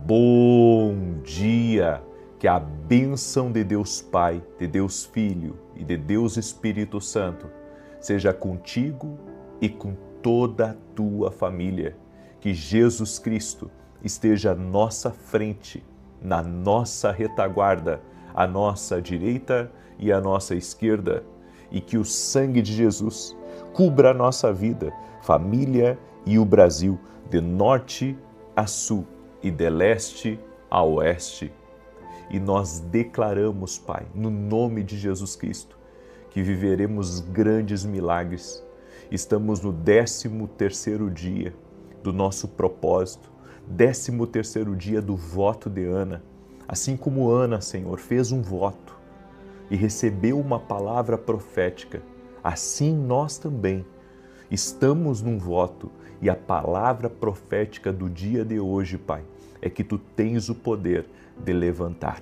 Bom dia! Que a bênção de Deus Pai, de Deus Filho e de Deus Espírito Santo seja contigo e com toda a tua família. Que Jesus Cristo esteja à nossa frente, na nossa retaguarda, à nossa direita e à nossa esquerda. E que o sangue de Jesus cubra a nossa vida, família e o Brasil, de norte a sul e de leste a oeste. E nós declaramos, Pai, no nome de Jesus Cristo, que viveremos grandes milagres. Estamos no 13º dia do nosso propósito, 13º dia do voto de Ana. Assim como Ana, Senhor, fez um voto e recebeu uma palavra profética, assim nós também estamos num voto. E a palavra profética do dia de hoje, Pai, é que Tu tens o poder de levantar.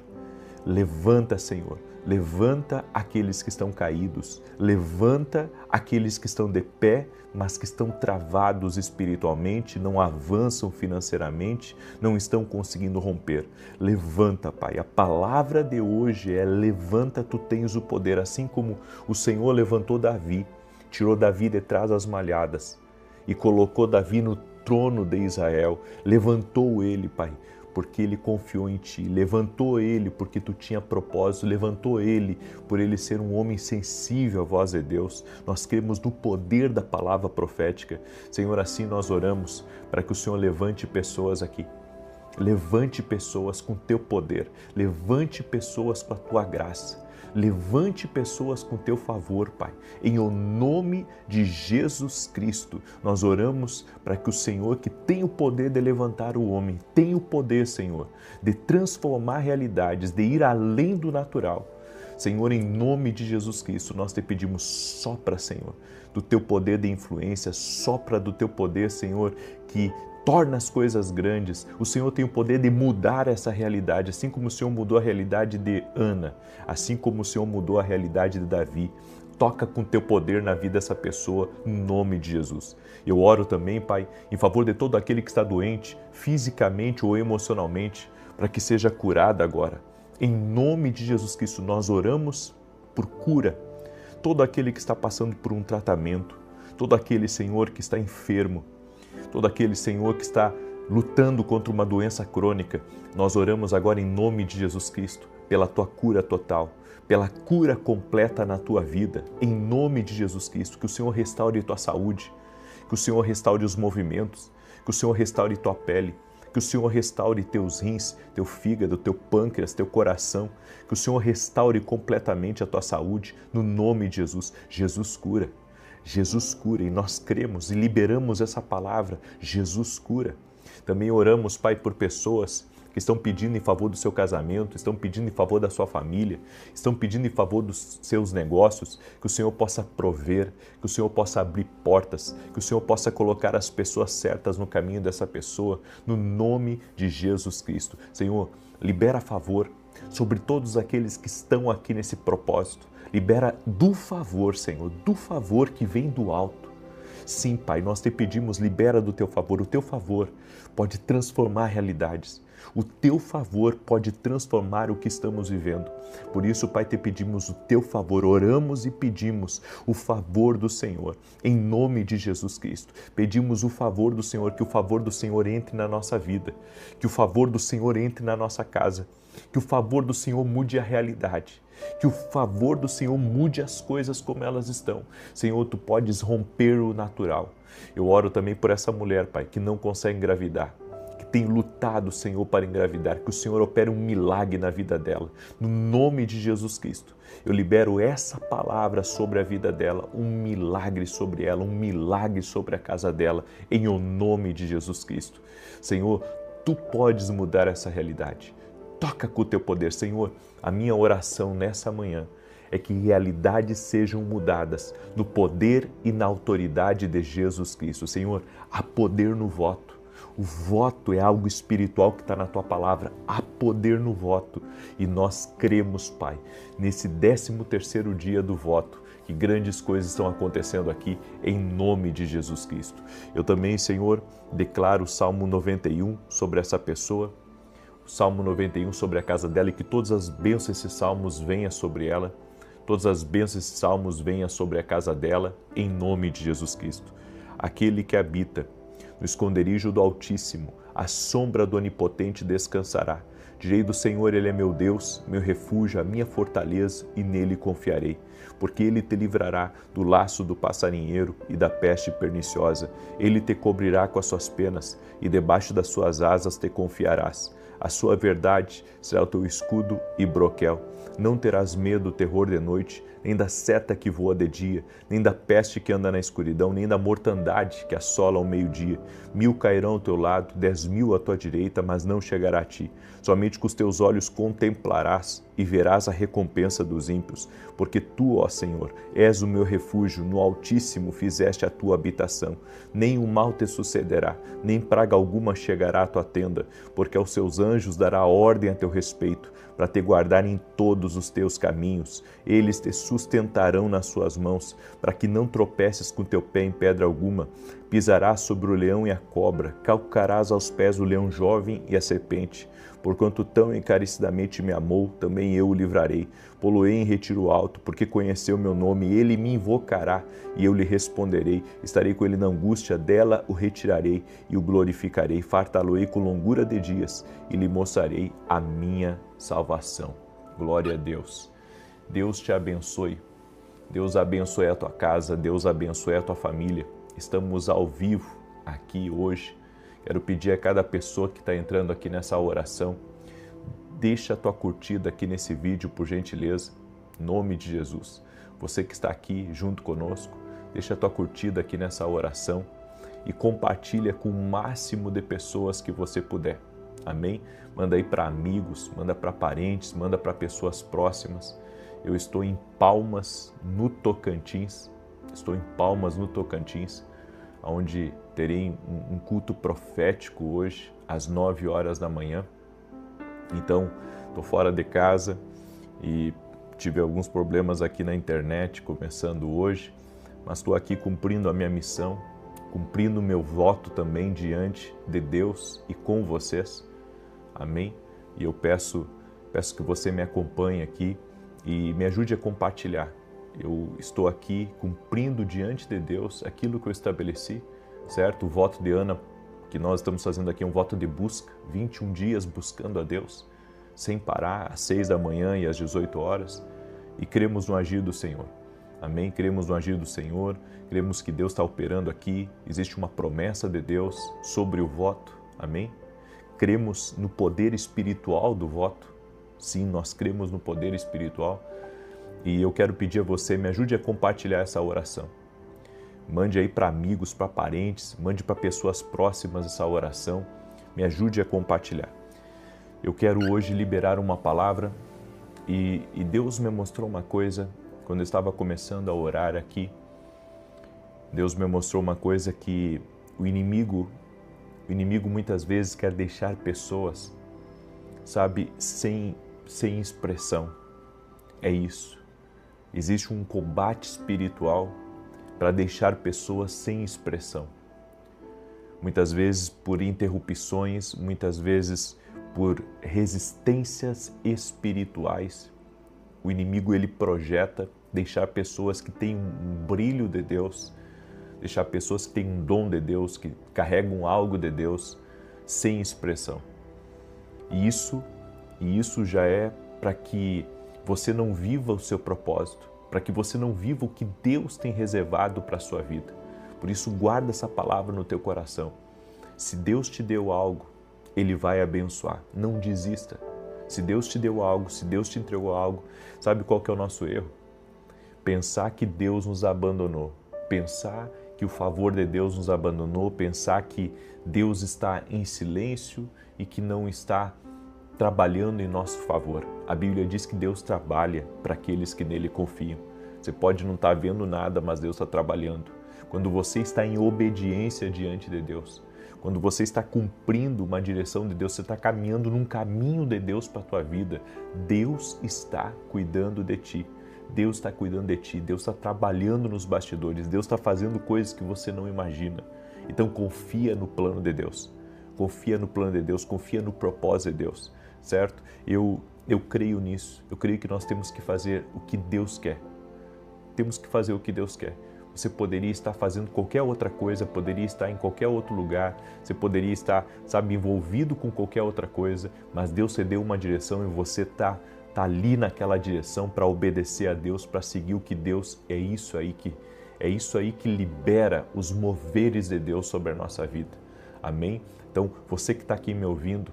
Levanta, Senhor, levanta aqueles que estão caídos, levanta aqueles que estão de pé, mas que estão travados espiritualmente, não avançam financeiramente, não estão conseguindo romper. Levanta, Pai. A palavra de hoje é: levanta, Tu tens o poder, assim como o Senhor levantou Davi, tirou Davi de trás das malhadas e colocou Davi no trono de Israel. Levantou ele, Pai, porque ele confiou em Ti. Levantou ele porque Tu tinha propósito. Levantou ele por ele ser um homem sensível à voz de Deus. Nós cremos no poder da palavra profética. Senhor, assim nós oramos para que o Senhor levante pessoas aqui. Levante pessoas com Teu poder. Levante pessoas com a Tua graça. Levante pessoas com Teu favor, Pai. Em o nome de Jesus Cristo, nós oramos para que o Senhor, que tem o poder de levantar o homem, tem o poder, Senhor, de transformar realidades, de ir além do natural. Senhor, em nome de Jesus Cristo, nós Te pedimos, sopra, Senhor, do Teu poder de influência, sopra do Teu poder, Senhor, que torna as coisas grandes. O Senhor tem o poder de mudar essa realidade, assim como o Senhor mudou a realidade de Ana, assim como o Senhor mudou a realidade de Davi. Toca com Teu poder na vida dessa pessoa, em nome de Jesus. Eu oro também, Pai, em favor de todo aquele que está doente, fisicamente ou emocionalmente, para que seja curado agora. Em nome de Jesus Cristo, nós oramos por cura. Todo aquele que está passando por um tratamento, todo aquele, Senhor, que está enfermo, todo aquele, Senhor, que está lutando contra uma doença crônica, nós oramos agora em nome de Jesus Cristo, pela Tua cura total, pela cura completa na Tua vida, em nome de Jesus Cristo, que o Senhor restaure Tua saúde, que o Senhor restaure os movimentos, que o Senhor restaure Tua pele, que o Senhor restaure Teus rins, Teu fígado, Teu pâncreas, Teu coração, que o Senhor restaure completamente a Tua saúde, no nome de Jesus. Jesus cura. Jesus cura, e nós cremos e liberamos essa palavra, Jesus cura. Também oramos, Pai, por pessoas que estão pedindo em favor do seu casamento, estão pedindo em favor da sua família, estão pedindo em favor dos seus negócios, que o Senhor possa prover, que o Senhor possa abrir portas, que o Senhor possa colocar as pessoas certas no caminho dessa pessoa, no nome de Jesus Cristo. Senhor, libera favor sobre todos aqueles que estão aqui nesse propósito. Libera do favor, Senhor, do favor que vem do alto. Sim, Pai, nós Te pedimos, libera do Teu favor. O Teu favor pode transformar realidades. O Teu favor pode transformar o que estamos vivendo. Por isso, Pai, Te pedimos o Teu favor. Oramos e pedimos o favor do Senhor, em nome de Jesus Cristo. Pedimos o favor do Senhor, que o favor do Senhor entre na nossa vida, que o favor do Senhor entre na nossa casa, que o favor do Senhor mude a realidade, que o favor do Senhor mude as coisas como elas estão. Senhor, Tu podes romper o natural. Eu oro também por essa mulher, Pai, que não consegue engravidar, que tem lutado, Senhor, para engravidar, que o Senhor opere um milagre na vida dela. No nome de Jesus Cristo, eu libero essa palavra sobre a vida dela, um milagre sobre ela, um milagre sobre a casa dela, em o nome de Jesus Cristo. Senhor, Tu podes mudar essa realidade. Toca com o Teu poder, Senhor. A minha oração nessa manhã é que realidades sejam mudadas no poder e na autoridade de Jesus Cristo. Senhor, há poder no voto. O voto é algo espiritual que está na Tua palavra. Há poder no voto. E nós cremos, Pai, nesse 13º dia do voto, que grandes coisas estão acontecendo aqui em nome de Jesus Cristo. Eu também, Senhor, declaro o Salmo 91 sobre essa pessoa. Salmo 91 sobre a casa dela, e que todas as bênçãos desses salmos venham sobre ela, todas as bênçãos desses salmos venham sobre a casa dela, em nome de Jesus Cristo. Aquele que habita no esconderijo do Altíssimo, a sombra do Onipotente descansará. Direi do Senhor, Ele é meu Deus, meu refúgio, a minha fortaleza, e nele confiarei. Porque Ele te livrará do laço do passarinheiro e da peste perniciosa. Ele te cobrirá com as suas penas, e debaixo das suas asas te confiarás. A sua verdade será o teu escudo e broquel. Não terás medo do terror de noite, nem da seta que voa de dia, nem da peste que anda na escuridão, nem da mortandade que assola ao meio-dia. 1000 cairão ao teu lado, 10.000 à tua direita, mas não chegará a ti. Somente com os teus olhos contemplarás e verás a recompensa dos ímpios, porque tu, ó Senhor, és o meu refúgio, no Altíssimo fizeste a tua habitação. Nem o mal te sucederá, nem praga alguma chegará à tua tenda, porque aos seus anjos dará ordem a teu respeito, para te guardar em todos os teus caminhos. Eles te sustentarão nas suas mãos, para que não tropeces com teu pé em pedra alguma. Pisarás sobre o leão e a cobra, calcarás aos pés o leão jovem e a serpente. Porquanto tão encarecidamente me amou, também eu o livrarei. Pô-lo-ei em retiro alto, porque conheceu meu nome, ele me invocará, e eu lhe responderei. Estarei com ele na angústia, dela o retirarei e o glorificarei. Fartá-lo-ei com longura de dias, e lhe mostrarei a minha salvação. Glória a Deus. Deus te abençoe. Deus abençoe a tua casa, Deus abençoe a tua família. Estamos ao vivo aqui hoje. Quero pedir a cada pessoa que está entrando aqui nessa oração, deixa a tua curtida aqui nesse vídeo, por gentileza, em nome de Jesus. Você que está aqui junto conosco, deixa a tua curtida aqui nessa oração e compartilha com o máximo de pessoas que você puder. Amém? Manda aí para amigos, manda para parentes, manda para pessoas próximas. Eu estou em Palmas, no Tocantins. Onde terei um culto profético hoje, às 9 horas da manhã. Então, estou fora de casa e tive alguns problemas aqui na internet, começando hoje, mas estou aqui cumprindo a minha missão, cumprindo o meu voto também diante de Deus e com vocês. Amém? E eu peço que você me acompanhe aqui e me ajude a compartilhar. Eu estou aqui cumprindo diante de Deus aquilo que eu estabeleci, certo? O voto de Ana que nós estamos fazendo aqui é um voto de busca, 21 dias buscando a Deus, sem parar, às 6 da manhã e às 18 horas, e cremos no agir do Senhor. Amém? Cremos no agir do Senhor, cremos que Deus está operando aqui, existe uma promessa de Deus sobre o voto. Amém? Cremos no poder espiritual do voto. Sim, nós cremos no poder espiritual. E eu quero pedir a você, me ajude a compartilhar essa oração. Mande aí para amigos, para parentes, mande para pessoas próximas essa oração. Me ajude a compartilhar. Eu quero hoje liberar uma palavra e Deus me mostrou uma coisa quando eu estava começando a orar aqui. Deus me mostrou uma coisa que o inimigo muitas vezes quer deixar pessoas, sabe, sem expressão. É isso. Existe um combate espiritual para deixar pessoas sem expressão. Muitas vezes por interrupções, muitas vezes por resistências espirituais. O inimigo ele projeta deixar pessoas que têm um brilho de Deus, deixar pessoas que têm um dom de Deus, que carregam algo de Deus, sem expressão. E isso já é para que você não viva o seu propósito, para que você não viva o que Deus tem reservado para a sua vida. Por isso, guarda essa palavra no teu coração. Se Deus te deu algo, Ele vai abençoar. Não desista. Se Deus te deu algo, se Deus te entregou algo, sabe qual que é o nosso erro? Pensar que Deus nos abandonou. Pensar que o favor de Deus nos abandonou. Pensar que Deus está em silêncio e que não está trabalhando em nosso favor. A Bíblia diz que Deus trabalha para aqueles que nele confiam. Você pode não estar vendo nada, mas Deus está trabalhando. Quando você está em obediência diante de Deus, quando você está cumprindo uma direção de Deus, você está caminhando num caminho de Deus para a tua vida, Deus está cuidando de ti. Deus está cuidando de ti, Deus está trabalhando nos bastidores, Deus está fazendo coisas que você não imagina. Então confia no plano de Deus. Confia no plano de Deus, confia no propósito de Deus. certo? Eu creio nisso, eu creio que nós temos que fazer o que Deus quer. Temos que fazer o que Deus quer. Você poderia estar fazendo qualquer outra coisa, poderia estar em qualquer outro lugar, você poderia estar, envolvido com qualquer outra coisa, mas Deus te deu uma direção e você está ali naquela direção para obedecer a Deus, para seguir o que Deus é isso aí que libera os moveres de Deus sobre a nossa vida. Amém? Então, você que está aqui me ouvindo,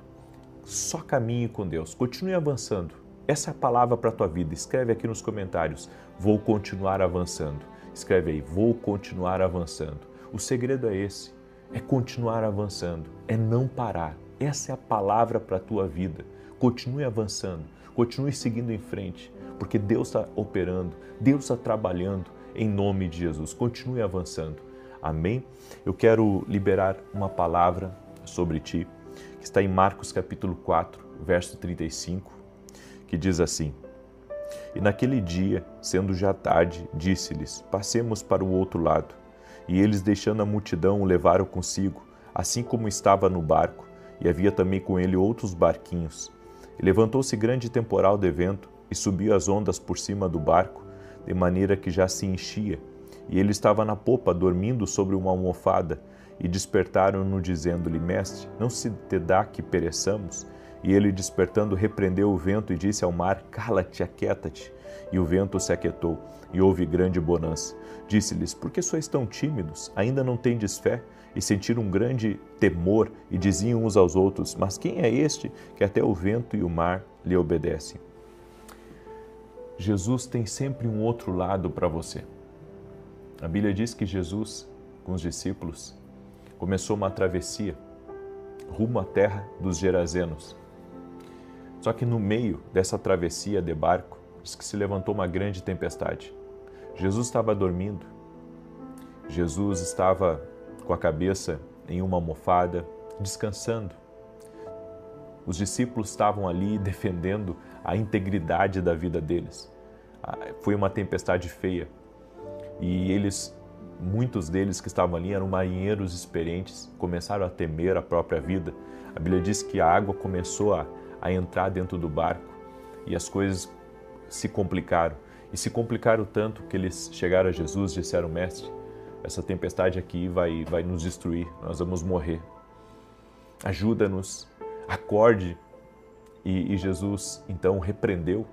só caminhe com Deus, continue avançando. Essa é a palavra para a tua vida. Escreve aqui nos comentários, vou continuar avançando. Escreve aí, vou continuar avançando. O segredo é esse, é continuar avançando, é não parar. Essa é a palavra para a tua vida. Continue avançando, continue seguindo em frente, porque Deus está operando, Deus está trabalhando em nome de Jesus. Continue avançando. Amém? Eu quero liberar uma palavra sobre ti, que está em Marcos capítulo 4, verso 35, que diz assim: E naquele dia, sendo já tarde, disse-lhes, passemos para o outro lado. E eles, deixando a multidão, o levaram consigo, assim como estava no barco, e havia também com ele outros barquinhos. E levantou-se grande temporal de vento, e subiu as ondas por cima do barco, de maneira que já se enchia. E ele estava na popa, dormindo sobre uma almofada, e despertaram-no, dizendo-lhe, Mestre, não se te dá que pereçamos? E ele, despertando, repreendeu o vento e disse ao mar, Cala-te, aquieta-te. E o vento se aquietou, e houve grande bonança. Disse-lhes, por que sois tão tímidos? Ainda não tendes fé? E sentiram um grande temor, e diziam uns aos outros, Mas quem é este, que até o vento e o mar lhe obedecem? Jesus tem sempre um outro lado para você. A Bíblia diz que Jesus, com os discípulos, começou uma travessia rumo à terra dos Gerazenos. Só que no meio dessa travessia de barco, diz que se levantou uma grande tempestade. Jesus estava dormindo, Jesus estava com a cabeça em uma almofada, descansando. Os discípulos estavam ali defendendo a integridade da vida deles. Foi uma tempestade feia e muitos deles que estavam ali eram marinheiros experientes, começaram a temer a própria vida. A Bíblia diz que a água começou a entrar dentro do barco e as coisas se complicaram. E se complicaram tanto que eles chegaram a Jesus e disseram, Mestre, essa tempestade aqui vai nos destruir, nós vamos morrer. Ajuda-nos, acorde. E Jesus então repreendeu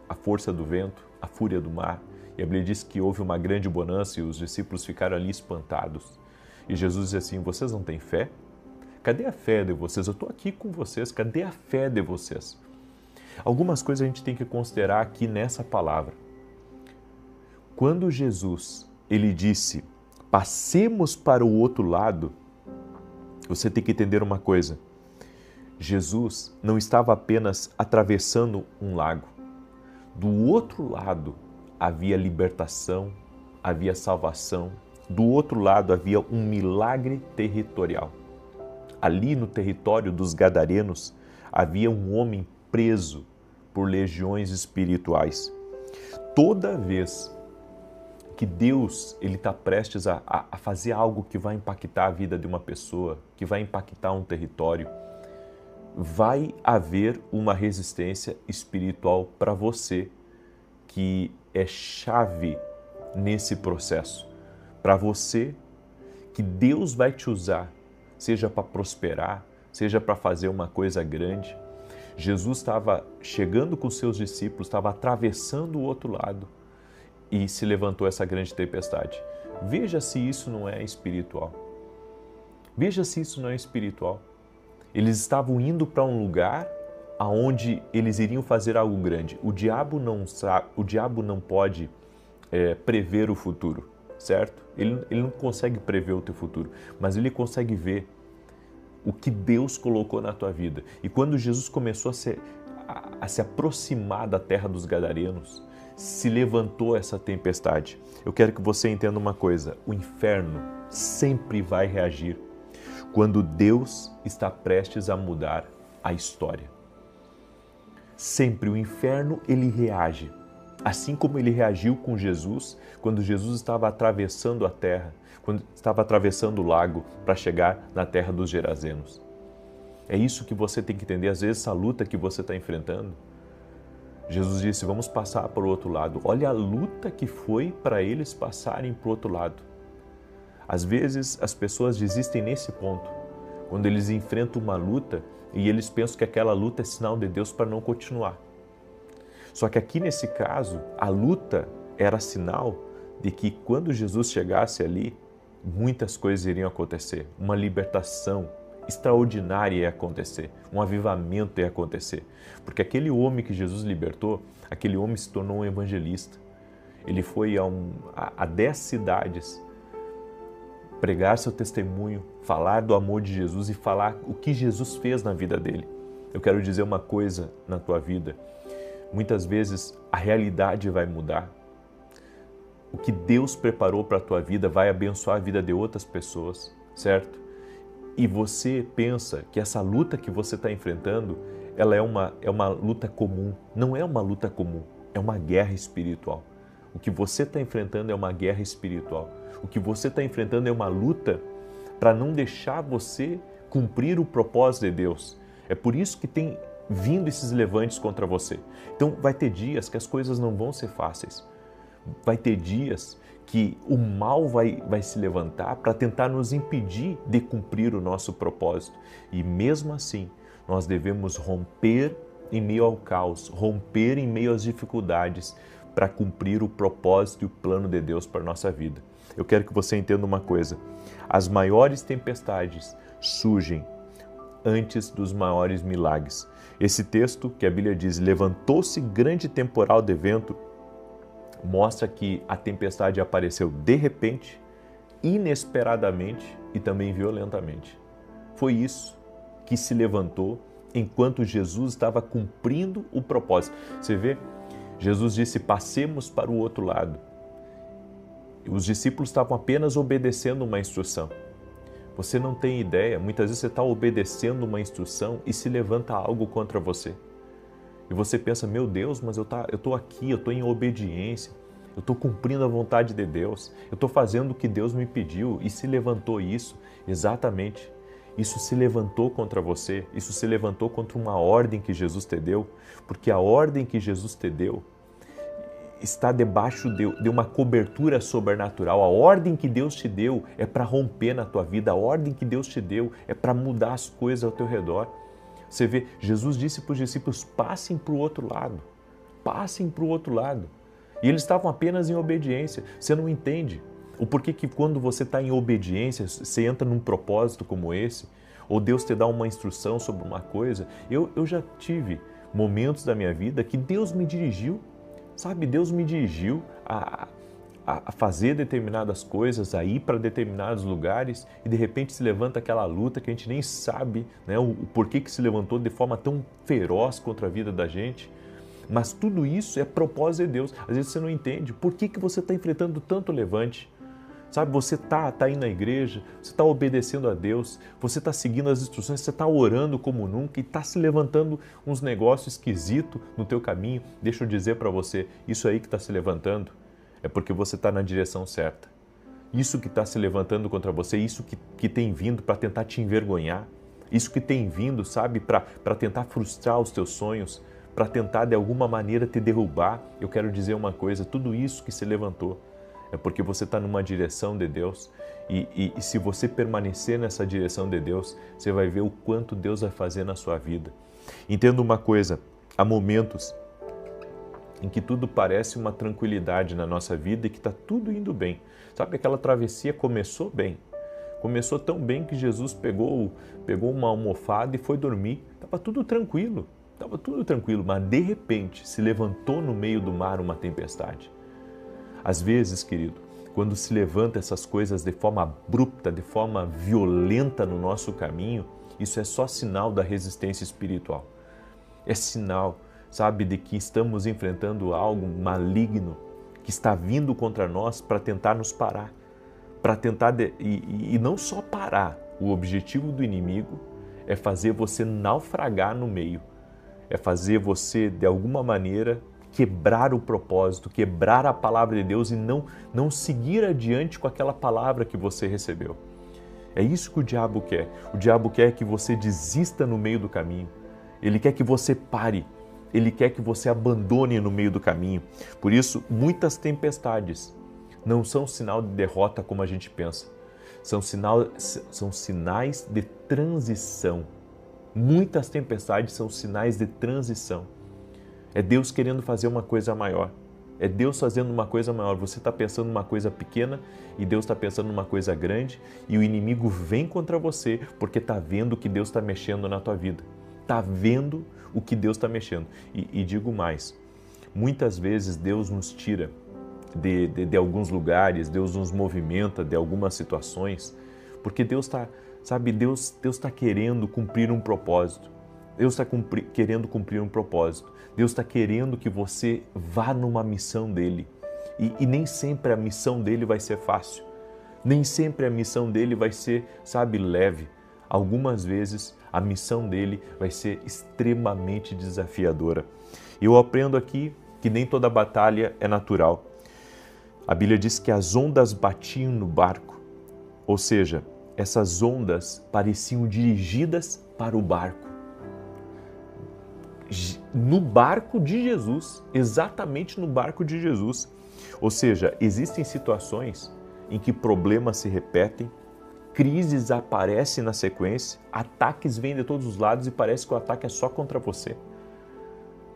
a força do vento, a fúria do mar. E a Bíblia diz que houve uma grande bonança e os discípulos ficaram ali espantados. E Jesus disse assim, vocês não têm fé? Cadê a fé de vocês? Eu estou aqui com vocês, cadê a fé de vocês? Algumas coisas a gente tem que considerar aqui nessa palavra. Quando Jesus, ele disse, passemos para o outro lado, você tem que entender uma coisa. Jesus não estava apenas atravessando um lago. Do outro lado havia libertação, havia salvação. Do outro lado havia um milagre territorial. Ali no território dos Gadarenos havia um homem preso por legiões espirituais. Toda vez que Deus está prestes a fazer algo que vai impactar a vida de uma pessoa, que vai impactar um território, vai haver uma resistência espiritual para você que é chave nesse processo. Para você que Deus vai te usar, seja para prosperar, seja para fazer uma coisa grande. Jesus estava chegando com seus discípulos, estava atravessando o outro lado e se levantou essa grande tempestade. Veja se isso não é espiritual. Veja se isso não é espiritual. Eles estavam indo para um lugar aonde eles iriam fazer algo grande. O diabo não pode prever o futuro, certo? Ele não consegue prever o teu futuro, mas ele consegue ver o que Deus colocou na tua vida. E quando Jesus começou a se aproximar da terra dos Gadarenos, se levantou essa tempestade. Eu quero que você entenda uma coisa, o inferno sempre vai reagir quando Deus está prestes a mudar a história. Sempre o inferno, ele reage. Assim como ele reagiu com Jesus, quando Jesus estava atravessando a terra, quando estava atravessando o lago para chegar na terra dos Gerazenos. É isso que você tem que entender. Às vezes, essa luta que você está enfrentando, Jesus disse, vamos passar para o outro lado. Olha a luta que foi para eles passarem para o outro lado. Às vezes, as pessoas desistem nesse ponto, quando eles enfrentam uma luta e eles pensam que aquela luta é sinal de Deus para não continuar. Só que aqui nesse caso, a luta era sinal de que quando Jesus chegasse ali, muitas coisas iriam acontecer. Uma libertação extraordinária ia acontecer, um avivamento ia acontecer. Porque aquele homem que Jesus libertou, aquele homem se tornou um evangelista. Ele foi a 10 cidades pregar seu testemunho, falar do amor de Jesus e falar o que Jesus fez na vida dele. Eu quero dizer uma coisa na tua vida. Muitas vezes a realidade vai mudar. O que Deus preparou para a tua vida vai abençoar a vida de outras pessoas, certo? E você pensa que essa luta que você está enfrentando, ela é uma luta comum. Não é uma luta comum, é uma guerra espiritual. O que você está enfrentando é uma guerra espiritual. O que você está enfrentando é uma luta para não deixar você cumprir o propósito de Deus. É por isso que tem vindo esses levantes contra você. Então vai ter dias que as coisas não vão ser fáceis. Vai ter dias que o mal vai se levantar para tentar nos impedir de cumprir o nosso propósito. E mesmo assim, nós devemos romper em meio ao caos, romper em meio às dificuldades para cumprir o propósito e o plano de Deus para a nossa vida. Eu quero que você entenda uma coisa. As maiores tempestades surgem antes dos maiores milagres. Esse texto que a Bíblia diz, levantou-se grande temporal de vento, mostra que a tempestade apareceu de repente, inesperadamente e também violentamente. Foi isso que se levantou enquanto Jesus estava cumprindo o propósito. Você vê, Jesus disse, passemos para o outro lado. Os discípulos estavam apenas obedecendo uma instrução. Você não tem ideia, muitas vezes você está obedecendo uma instrução e se levanta algo contra você. E você pensa, meu Deus, mas eu estou aqui, eu estou em obediência, eu estou cumprindo a vontade de Deus, eu estou fazendo o que Deus me pediu e se levantou isso, exatamente. Isso se levantou contra você, isso se levantou contra uma ordem que Jesus te deu, porque a ordem que Jesus te deu está debaixo de uma cobertura sobrenatural. A ordem que Deus te deu é para romper na tua vida, a ordem que Deus te deu é para mudar as coisas ao teu redor. Você vê, Jesus disse para os discípulos, passem para o outro lado, passem para o outro lado. E eles estavam apenas em obediência. Você não entende o porquê que quando você está em obediência, você entra num propósito como esse, ou Deus te dá uma instrução sobre uma coisa. Eu já tive momentos da minha vida que Deus me dirigiu, sabe? Deus me dirigiu a fazer determinadas coisas, a ir para determinados lugares e de repente se levanta aquela luta que a gente nem sabe, né, o porquê que se levantou de forma tão feroz contra a vida da gente. Mas tudo isso é propósito de Deus. Às vezes você não entende por que você está enfrentando tanto levante. Sabe, você está indo à igreja, você está obedecendo a Deus, você está seguindo as instruções, você está orando como nunca e está se levantando uns negócios esquisitos no teu caminho. Deixa eu dizer para você, isso aí que está se levantando é porque você está na direção certa. Isso que está se levantando contra você, isso que tem vindo para tentar te envergonhar, isso que tem vindo, sabe, para tentar frustrar os teus sonhos, para tentar de alguma maneira te derrubar. Eu quero dizer uma coisa, tudo isso que se levantou é porque você está numa direção de Deus e se você permanecer nessa direção de Deus, você vai ver o quanto Deus vai fazer na sua vida. Entenda uma coisa, há momentos em que tudo parece uma tranquilidade na nossa vida e que está tudo indo bem. Sabe, aquela travessia começou bem. Começou tão bem que Jesus pegou uma almofada e foi dormir. Estava tudo tranquilo, mas de repente se levantou no meio do mar uma tempestade. Às vezes, querido, quando se levanta essas coisas de forma abrupta, de forma violenta no nosso caminho, isso é só sinal da resistência espiritual. É sinal, sabe, de que estamos enfrentando algo maligno que está vindo contra nós para tentar nos parar. Para tentar, e não só parar, o objetivo do inimigo é fazer você naufragar no meio. É fazer você, de alguma maneira, quebrar o propósito, quebrar a palavra de Deus e não seguir adiante com aquela palavra que você recebeu. É isso que o diabo quer. O diabo quer que você desista no meio do caminho. Ele quer que você pare. Ele quer que você abandone no meio do caminho. Por isso, muitas tempestades não são sinal de derrota como a gente pensa. São sinais de transição. Muitas tempestades são sinais de transição. É Deus querendo fazer uma coisa maior. É Deus fazendo uma coisa maior. Você está pensando numa coisa pequena e Deus está pensando numa coisa grande e o inimigo vem contra você porque está vendo que Deus está mexendo na tua vida. Está vendo o que Deus está mexendo. E digo mais, muitas vezes Deus nos tira de alguns lugares, Deus nos movimenta de algumas situações, porque Deus está, Deus está querendo cumprir um propósito. Deus está querendo cumprir um propósito. Deus está querendo que você vá numa missão dele. E nem sempre a missão dele vai ser fácil. Nem sempre a missão dele vai ser, leve. Algumas vezes a missão dele vai ser extremamente desafiadora. Eu aprendo aqui que nem toda batalha é natural. A Bíblia diz que as ondas batiam no barco, ou seja, essas ondas pareciam dirigidas para o barco. No barco de Jesus, exatamente no barco de Jesus. Ou seja, existem situações em que problemas se repetem, crises aparecem na sequência, ataques vêm de todos os lados e parece que o ataque é só contra você.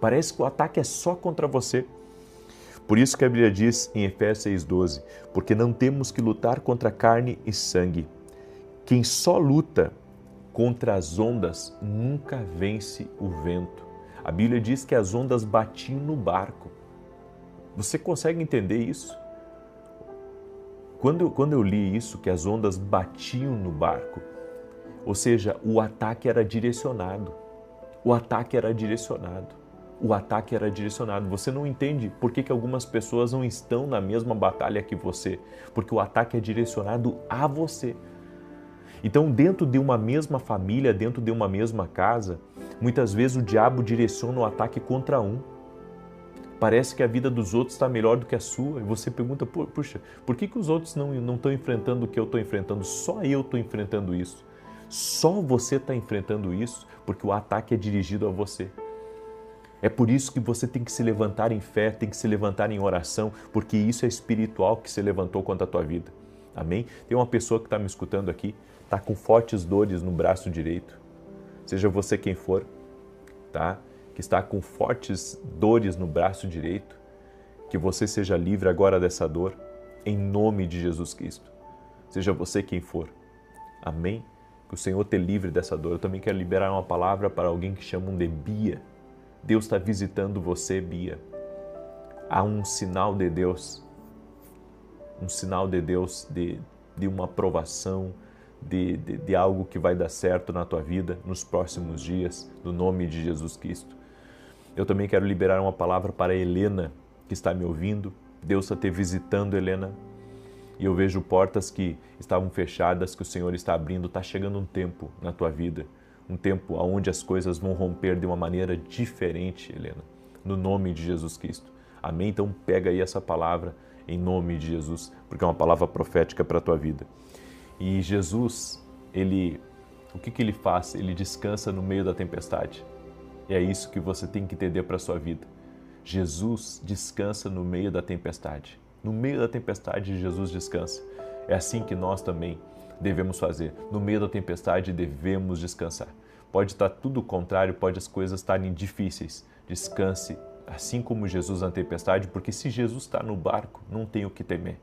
Parece que o ataque é só contra você. Por isso que a Bíblia diz em Efésios 6,12, porque não temos que lutar contra carne e sangue. Quem só luta contra as ondas nunca vence o vento. A Bíblia diz que as ondas batiam no barco. Você consegue entender isso? Quando eu li isso, que as ondas batiam no barco, ou seja, o ataque era direcionado. O ataque era direcionado. O ataque era direcionado. Você não entende por que algumas pessoas não estão na mesma batalha que você, porque o ataque é direcionado a você. Então, dentro de uma mesma família, dentro de uma mesma casa, muitas vezes o diabo direciona o ataque contra um. Parece que a vida dos outros está melhor do que a sua. E você pergunta, puxa, por que os outros não estão enfrentando o que eu estou enfrentando? Só eu estou enfrentando isso. Só você está enfrentando isso porque o ataque é dirigido a você. É por isso que você tem que se levantar em fé, tem que se levantar em oração, porque isso é espiritual que se levantou contra a tua vida. Amém? Tem uma pessoa que está me escutando aqui, está com fortes dores no braço direito. Seja você quem for, tá? Que está com fortes dores no braço direito, que você seja livre agora dessa dor, em nome de Jesus Cristo. Seja você quem for. Amém? Que o Senhor te livre dessa dor. Eu também quero liberar uma palavra para alguém que chamam de Bia. Deus está visitando você, Bia. Há um sinal de Deus, de uma aprovação, de algo que vai dar certo na tua vida nos próximos dias, no nome de Jesus Cristo. Eu também quero liberar uma palavra para a Helena, que está me ouvindo. Deus está te visitando, Helena. E eu vejo portas que estavam fechadas, que o Senhor está abrindo. Está chegando um tempo na tua vida, um tempo onde as coisas vão romper de uma maneira diferente, Helena, no nome de Jesus Cristo. Amém? Então pega aí essa palavra em nome de Jesus, porque é uma palavra profética para a tua vida. E Jesus, o que ele faz? Ele descansa no meio da tempestade. E é isso que você tem que entender para a sua vida. Jesus descansa no meio da tempestade. No meio da tempestade, Jesus descansa. É assim que nós também devemos fazer. No meio da tempestade, devemos descansar. Pode estar tudo contrário, pode as coisas estarem difíceis. Descanse, assim como Jesus na tempestade, porque se Jesus está no barco, não tem o que temer.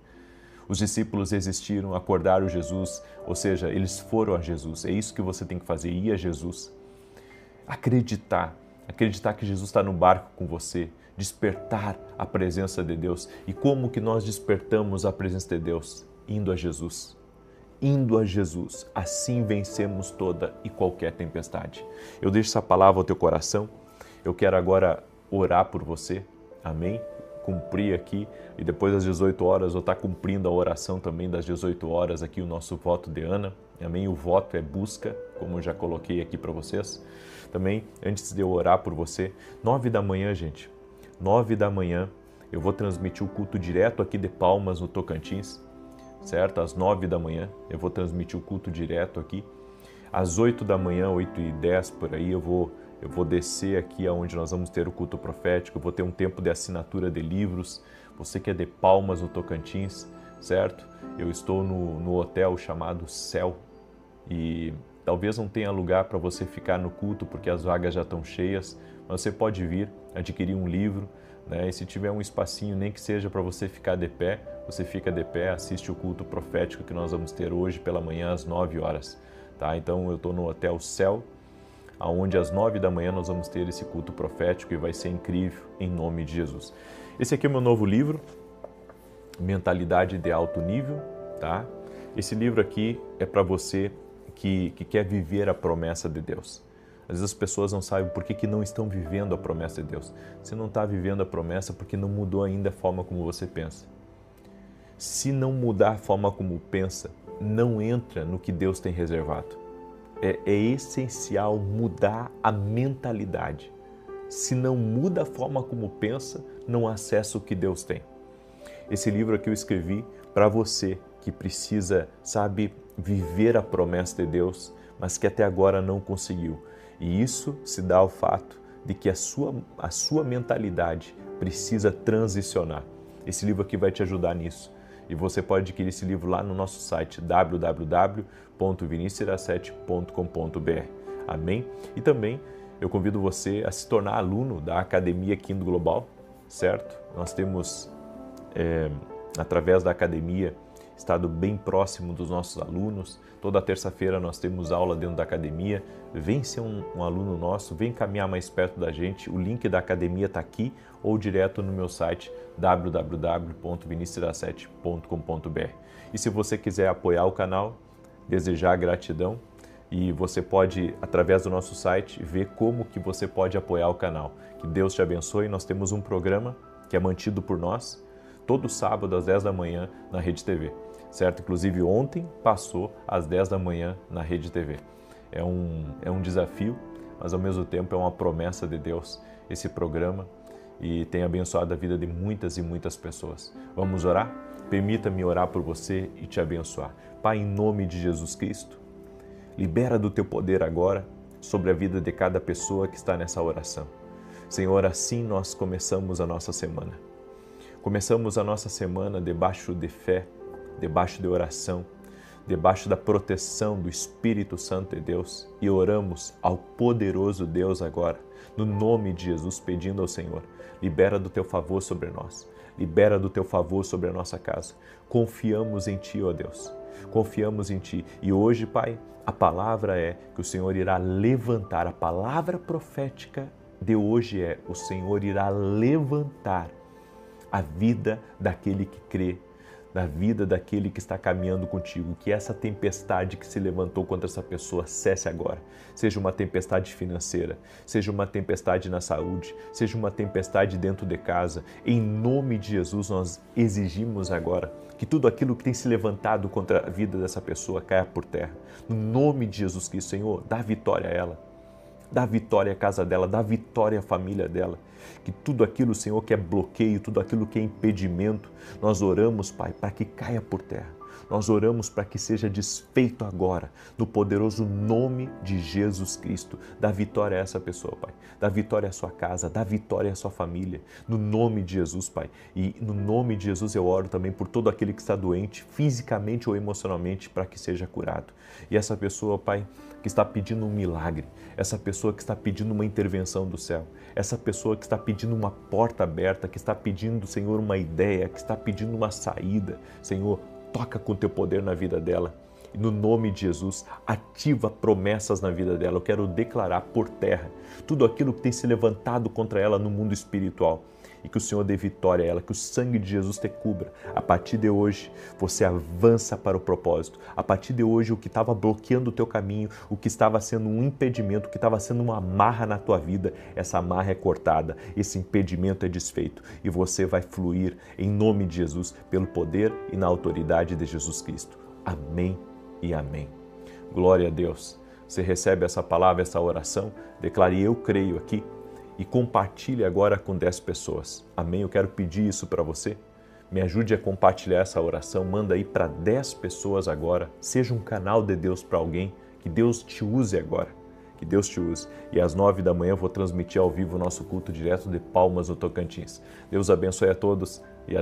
Os discípulos resistiram, acordaram Jesus, ou seja, eles foram a Jesus. É isso que você tem que fazer, ir a Jesus. Acreditar que Jesus está no barco com você, despertar a presença de Deus. E como que nós despertamos a presença de Deus? Indo a Jesus. Indo a Jesus, assim vencemos toda e qualquer tempestade. Eu deixo essa palavra ao teu coração, eu quero agora orar por você, amém? Cumprir aqui, e depois das 18 horas eu vou estar cumprindo a oração também das 18 horas aqui, o nosso voto de Ana, amém? O voto é busca, como eu já coloquei aqui para vocês. Também, antes de eu orar por você, 9 da manhã, gente, 9 da manhã, eu vou transmitir o culto direto aqui de Palmas, no Tocantins. certo? Às 9 da manhã, eu vou transmitir o culto direto aqui. Às 8 da manhã, 8h10 por aí, eu vou descer aqui aonde nós vamos ter o culto profético, eu vou ter um tempo de assinatura de livros. Você que é de Palmas, no Tocantins, certo? Eu estou no hotel chamado Céu e talvez não tenha lugar para você ficar no culto porque as vagas já estão cheias, mas você pode vir adquirir um livro, né? E se tiver um espacinho, nem que seja para você ficar de pé, você fica de pé, assiste o culto profético que nós vamos ter hoje pela manhã às 9 horas. Tá? Então eu estou no Hotel Céu, onde às 9 da manhã nós vamos ter esse culto profético e vai ser incrível em nome de Jesus. Esse aqui é o meu novo livro, Mentalidade de Alto Nível. Tá? Esse livro aqui é para você que quer viver a promessa de Deus. Às vezes as pessoas não sabem por que não estão vivendo a promessa de Deus. Você não está vivendo a promessa porque não mudou ainda a forma como você pensa. Se não mudar a forma como pensa, não entra no que Deus tem reservado. É essencial mudar a mentalidade. Se não muda a forma como pensa, não acessa o que Deus tem. Esse livro aqui eu escrevi para você que precisa, sabe, viver a promessa de Deus, mas que até agora não conseguiu. E isso se dá ao fato de que a sua mentalidade precisa transicionar. Esse livro aqui vai te ajudar nisso. E você pode adquirir esse livro lá no nosso site www.vinicius17.com.br. Amém? E também eu convido você a se tornar aluno da Academia Kingdom Global, certo? Nós temos, através da academia, estado bem próximo dos nossos alunos. Toda terça-feira nós temos aula dentro da academia. Vem ser um aluno nosso, vem caminhar mais perto da gente. O link da academia está aqui ou direto no meu site www.vinicius17.com.br. E se você quiser apoiar o canal, desejar gratidão, e você pode, através do nosso site, ver como que você pode apoiar o canal. Que Deus te abençoe. Nós temos um programa que é mantido por nós, todo sábado às 10 da manhã na Rede TV, certo? Inclusive ontem passou às 10 da manhã na Rede TV. É um desafio, mas ao mesmo tempo é uma promessa de Deus esse programa e tem abençoado a vida de muitas e muitas pessoas. Vamos orar? Permita-me orar por você e te abençoar. Pai, em nome de Jesus Cristo, libera do teu poder agora sobre a vida de cada pessoa que está nessa oração. Senhor, assim nós começamos a nossa semana. Começamos a nossa semana debaixo de fé, debaixo de oração, debaixo da proteção do Espírito Santo de Deus e oramos ao poderoso Deus agora, no nome de Jesus, pedindo ao Senhor, libera do teu favor sobre nós, libera do teu favor sobre a nossa casa. Confiamos em Ti, ó Deus, confiamos em Ti. E hoje, Pai, a palavra é que o Senhor irá levantar, a palavra profética de hoje é: o Senhor irá levantar a vida daquele que crê, da vida daquele que está caminhando contigo. Que essa tempestade que se levantou contra essa pessoa cesse agora. Seja uma tempestade financeira, seja uma tempestade na saúde, seja uma tempestade dentro de casa. Em nome de Jesus, nós exigimos agora que tudo aquilo que tem se levantado contra a vida dessa pessoa caia por terra. No nome de Jesus Cristo, Senhor, dá vitória a ela. Dá vitória à casa dela, dá vitória à família dela. Que tudo aquilo, Senhor, que é bloqueio, tudo aquilo que é impedimento, nós oramos, Pai, para que caia por terra. Nós oramos para que seja desfeito agora, no poderoso nome de Jesus Cristo. Dá vitória a essa pessoa, Pai. Dá vitória à sua casa, dá vitória à sua família. No nome de Jesus, Pai. E no nome de Jesus eu oro também por todo aquele que está doente, fisicamente ou emocionalmente, para que seja curado. E essa pessoa, Pai, que está pedindo um milagre, essa pessoa que está pedindo uma intervenção do céu, essa pessoa que está pedindo uma porta aberta, que está pedindo, Senhor, uma ideia, que está pedindo uma saída, Senhor, toca com o teu poder na vida dela. E no nome de Jesus, ativa promessas na vida dela. Eu quero declarar por terra tudo aquilo que tem se levantado contra ela no mundo espiritual. E que o Senhor dê vitória a ela, que o sangue de Jesus te cubra. A partir de hoje, você avança para o propósito. A partir de hoje, o que estava bloqueando o teu caminho, o que estava sendo um impedimento, o que estava sendo uma amarra na tua vida, essa amarra é cortada, esse impedimento é desfeito. E você vai fluir em nome de Jesus, pelo poder e na autoridade de Jesus Cristo. Amém e amém. Glória a Deus. Você recebe essa palavra, essa oração? Declare: eu creio aqui. E compartilhe agora com 10 pessoas. Amém? Eu quero pedir isso para você. Me ajude a compartilhar essa oração, manda aí para 10 pessoas agora. Seja um canal de Deus para alguém, que Deus te use agora. Que Deus te use. E às 9 da manhã eu vou transmitir ao vivo o nosso culto direto de Palmas, no Tocantins. Deus abençoe a todos e